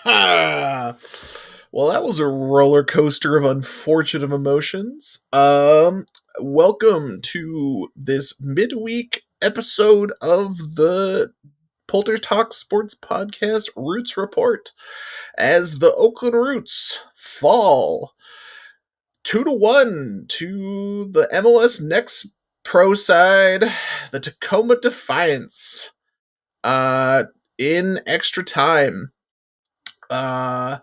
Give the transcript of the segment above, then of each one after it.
Well, that was a roller coaster of unfortunate emotions. Welcome to this midweek episode of the Polter Talk Sports Podcast Roots Report as the Oakland Roots fall 2-1 to the MLS Next Pro side, the Tacoma Defiance, uh, in extra time. Uh,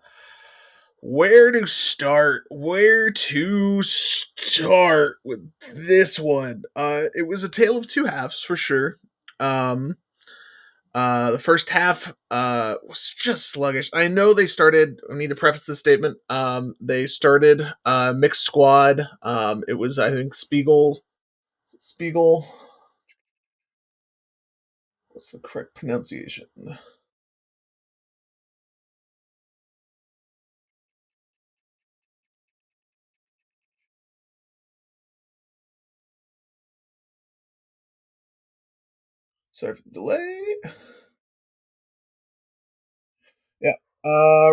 where to start? Where to start with this one? It was a tale of two halves for sure. Um, the first half was just sluggish. I know they started. I need to preface this statement. They started mixed squad. It was I think Spiegel. Spiegel. What's the correct pronunciation? Sorry for the delay. Yeah.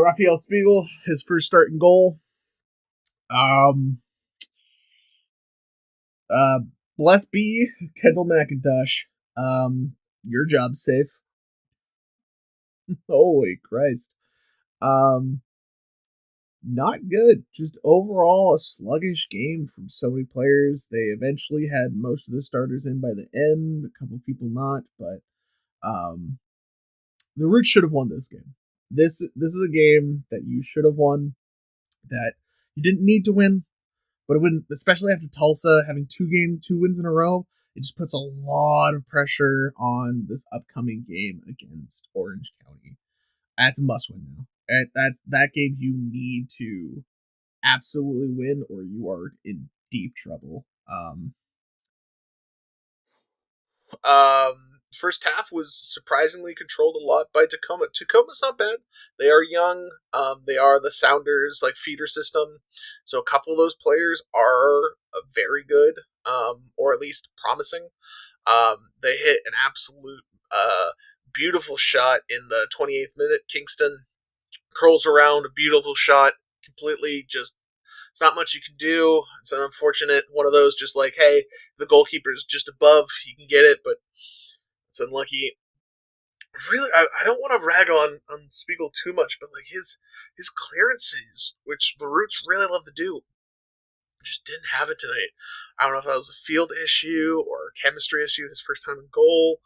Raphael Spiegel, his first starting goal. Um, Uh, bless be Kendall McIntosh. Your job's safe. Holy Christ. Um, not good. Just overall a sluggish game from so many players. They eventually had most of the starters in by the end. A couple people not, but um, the Roots should have won this game. This is a game that you should have won. That you didn't need to win, but it wouldn't, especially after Tulsa having two wins in a row. It just puts a lot of pressure on this upcoming game against Orange County. That's a must win now. That game you need to absolutely win, or you are in deep trouble. First half was surprisingly controlled a lot by Tacoma. Tacoma's not bad. They are young. They are the Sounders like feeder system. So a couple of those players are very good, or at least promising. They hit an absolute beautiful shot in the 28th minute. Kingston curls around a beautiful shot, completely just. It's not much you can do. It's an unfortunate one of those. Just like, hey, the goalkeeper's just above, he can get it, but it's unlucky. Really, I don't want to rag on Spiegel too much, but like his clearances, which the Roots really love to do, just didn't have it tonight. I don't know if that was a field issue or a chemistry issue. His first time in goal.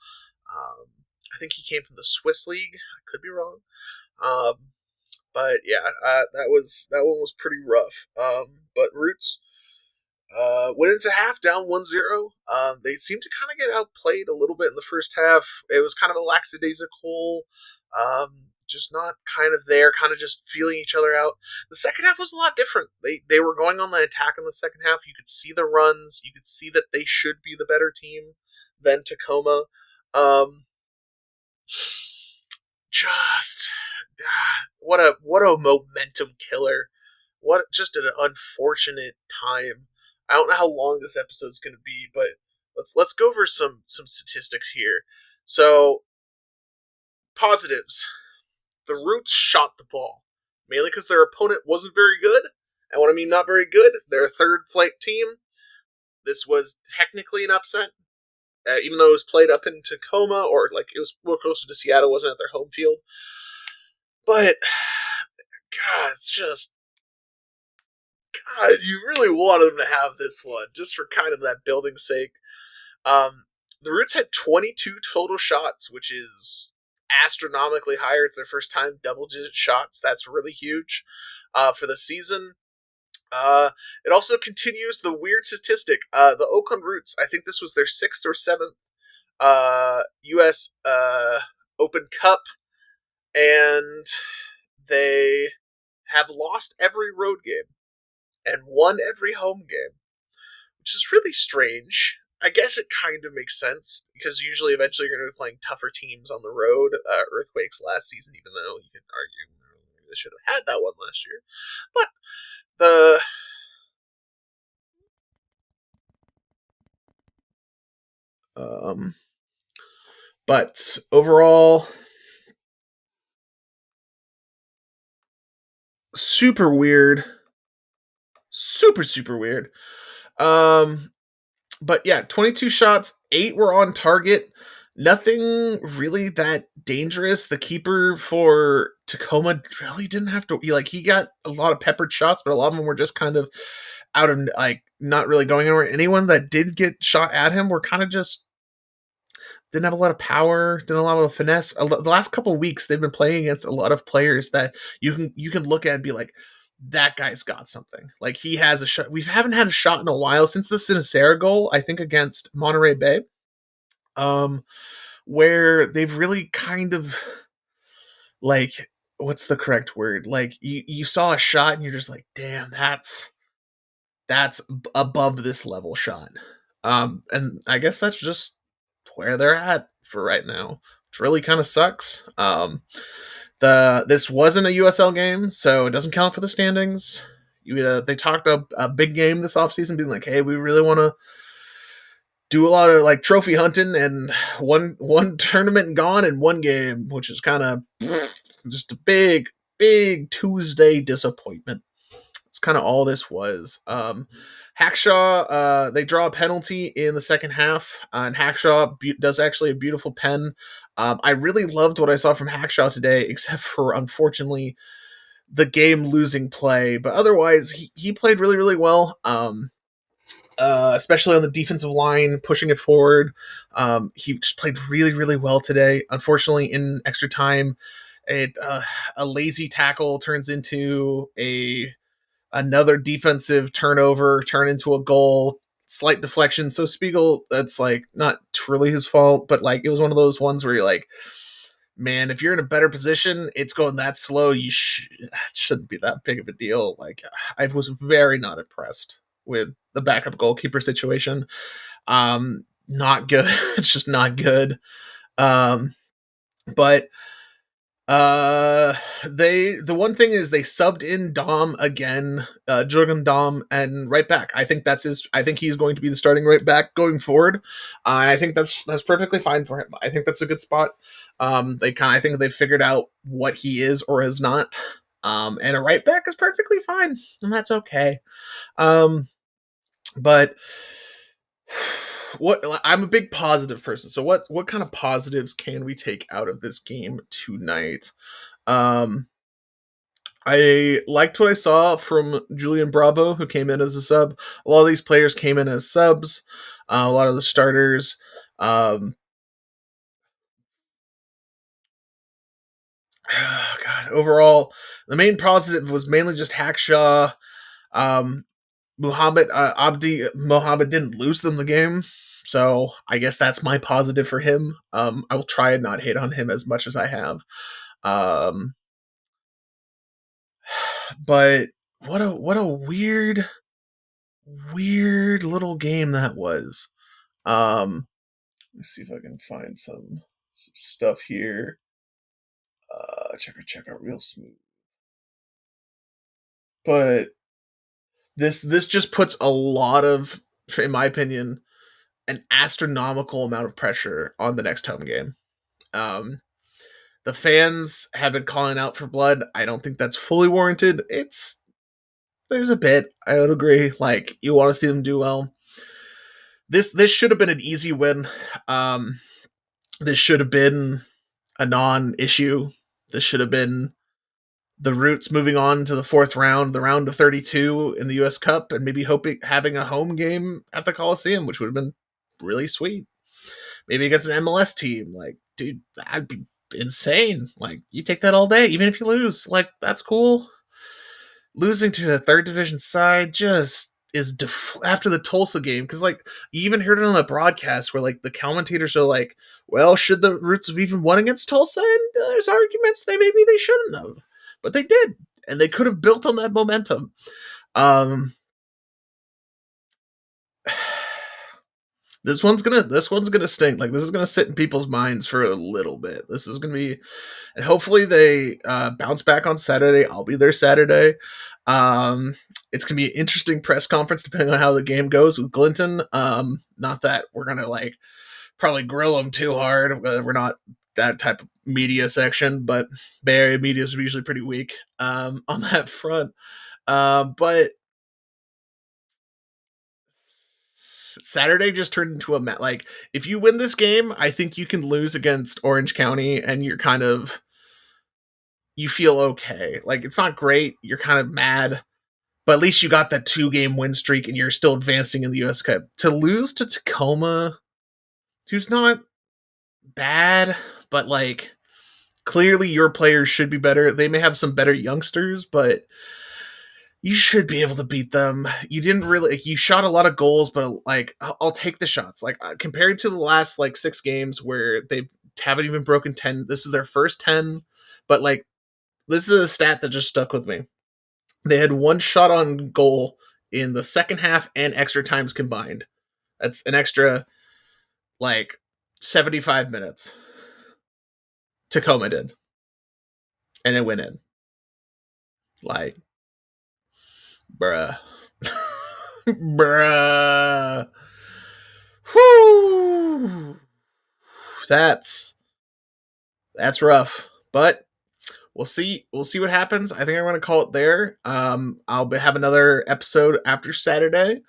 Um, I think he came from the Swiss league. I could be wrong. Um, but yeah, that one was pretty rough. But Roots went into half down 1-0. They seemed to kind of get outplayed a little bit in the first half. It was kind of a lackadaisical, just not kind of there, kind of just feeling each other out. The second half was a lot different. They were going on the attack in the second half. You could see the runs. You could see that they should be the better team than Tacoma. Um, just what a momentum killer. What just an unfortunate time. I don't know how long this episode's going to be, but let's go over some statistics here. So positives: the Roots shot the ball mainly because their opponent wasn't very good. And what I mean not very good, they're a third flight team. This was technically an upset, even though it was played up in Tacoma, or like it was more closer to Seattle, wasn't at their home field. But God, it's just God, you really wanted them to have this one just for kind of that building's sake. The Roots had 22 total shots, which is astronomically higher. It's their first time double-digit shots. That's really huge for the season. It also continues the weird statistic. The Oakland Roots, I think this was their sixth or seventh U.S. Open Cup, and they have lost every road game and won every home game, which is really strange. I guess it kind of makes sense because usually, eventually, you're going to be playing tougher teams on the road. Earthquakes last season, even though you can argue they should have had that one last year, but the um, but overall, super weird, super weird. Um, but yeah, 22 shots, 8 were on target. Nothing really that dangerous. The keeper for Tacoma really didn't have to. He got a lot of peppered shots, but a lot of them were just kind of out of like not really going anywhere. Anyone that did get shot at him were kind of just didn't have a lot of power, didn't have a lot of finesse. The last couple of weeks, they've been playing against a lot of players that you can look at and be like, that guy's got something. Like he has a shot. We haven't had a shot in a while since the Sinacera goal, I think, against Monterey Bay, um, where they've really kind of like what's the correct word? Like you saw a shot and you're just like, damn, that's above this level shot. And I guess that's just where they're at for right now, which really kind of sucks. This wasn't a USL game, so it doesn't count for the standings. They talked a big game this offseason, being like, hey, we really want to do a lot of like trophy hunting, and one tournament gone in one game, which is kind of just a big Tuesday disappointment. It's kind of all this was. Hackshaw, they draw a penalty in the second half, and Hackshaw does actually a beautiful pen. I really loved what I saw from Hackshaw today, except for, unfortunately, the game-losing play. But otherwise, he played really, really well, especially on the defensive line, pushing it forward. He just played really, really well today. Unfortunately, in extra time, a lazy tackle turns into another defensive turnover, turn into a goal, slight deflection. So Spiegel, that's like not truly his fault, but like it was one of those ones where you're like, man, if you're in a better position, it's going that slow. It shouldn't be that big of a deal. Like I was very not impressed with the backup goalkeeper situation. Not good. It's just not good. But the one thing is they subbed in Dom again, Jurgen Dom, and right back. I think he's going to be the starting right back going forward. I think that's perfectly fine for him. I think that's a good spot. I think they've figured out what he is or is not. And a right back is perfectly fine, and that's okay. But what I'm a big positive person. So what kind of positives can we take out of this game tonight? Um, I liked what I saw from Julian Bravo, who came in as a sub. A lot of these players came in as subs. A lot of the starters. God, overall, the main positive was mainly just Hackshaw. Mohammed didn't lose them the game, so I guess that's my positive for him. I will try and not hate on him as much as I have. Um, but what a weird little game that was. Let's see if I can find some stuff here. Check out real smooth. But this just puts a lot of, in my opinion, an astronomical amount of pressure on the next home game. Um, the fans have been calling out for blood. I don't think that's fully warranted. There's a bit. I would agree. Like you want to see them do well. This should have been an easy win. Um, this should have been a non-issue. This should have been the Roots moving on to the fourth round, the round of 32 in the U.S. Cup, and maybe having a home game at the Coliseum, which would have been really sweet. Maybe against an MLS team. Like, dude, that'd be insane. Like, you take that all day, even if you lose. Like, that's cool. Losing to a third division side just is after the Tulsa game, because like you even heard it on the broadcast where like the commentators are like, well, should the Roots have even won against Tulsa? And there's arguments maybe they shouldn't have, but they did, and they could have built on that momentum. This one's gonna stink. Like this is gonna sit in people's minds for a little bit. This is gonna be, and hopefully they bounce back on Saturday. I'll be there Saturday. It's gonna be an interesting press conference depending on how the game goes with Glinton. Not that we're gonna like probably grill them too hard. We're not that type of media section, but Bay Area media is usually pretty weak on that front. But Saturday just turned into a like if you win this game, I think you can lose against Orange County, and you're kind of you feel okay. Like it's not great, you're kind of mad, but at least you got that 2-game win streak, and you're still advancing in the U.S. Cup. To lose to Tacoma, who's not bad, but like clearly your players should be better. They may have some better youngsters, but you should be able to beat them. You didn't really you shot a lot of goals, but like I'll take the shots. Like compared to the last like 6 games where they haven't even broken 10, this is their first 10. But like this is a stat that just stuck with me. They had 1 shot on goal in the second half and extra times combined. That's an extra like 75 minutes. Tacoma did, and it went in. Like, bruh. Bruh. Whoo. That's rough. But we'll see what happens. I think I'm gonna call it there. Have another episode after Saturday.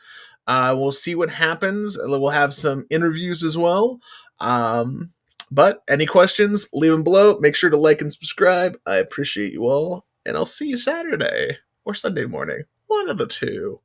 We'll see what happens. We'll have some interviews as well. But any questions, leave them below. Make sure to like and subscribe. I appreciate you all, and I'll see you Saturday or Sunday morning. One of the two.